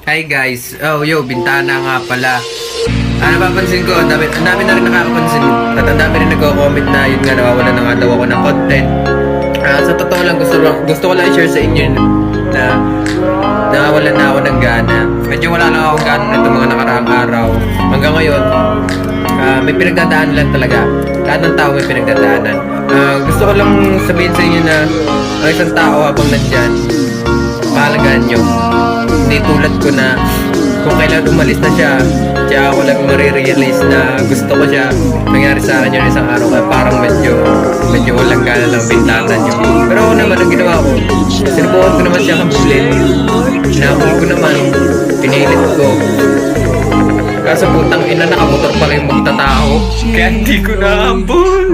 Hi guys, bintana nga pala. Napapansin ko, ang dami na rin nakakapansin. At ang dami rin nagko-comment na yun nga, nawawala na nga daw ako ng content. Sa totoo lang, gusto ko lang i-share sa inyo na nawawalan na ako ng gana. Medyo wala lang akong gana nito mga nakaraang araw. Hanggang ngayon, may pinagdadaanan lang talaga. Lahat ng tao may pinagdadaanan. Gusto ko lang sabihin sa inyo na ang isang tao habang nandyan, mahalagaan nyo. Hindi tulad ko na kung kailan umalis na siya, kaya ako lang marirealize na gusto ko siya. Nangyari sa akin yun isang araw kaya parang medyo walang gana lang bintana nyo. Pero ako naman, ang ginawa ko, sinubukan ko naman siya kabulin. Hinabol ko naman, pinilit ko. Kaso putang ina, nakamotor pala yung magtatao. Kaya hindi ko nahabol.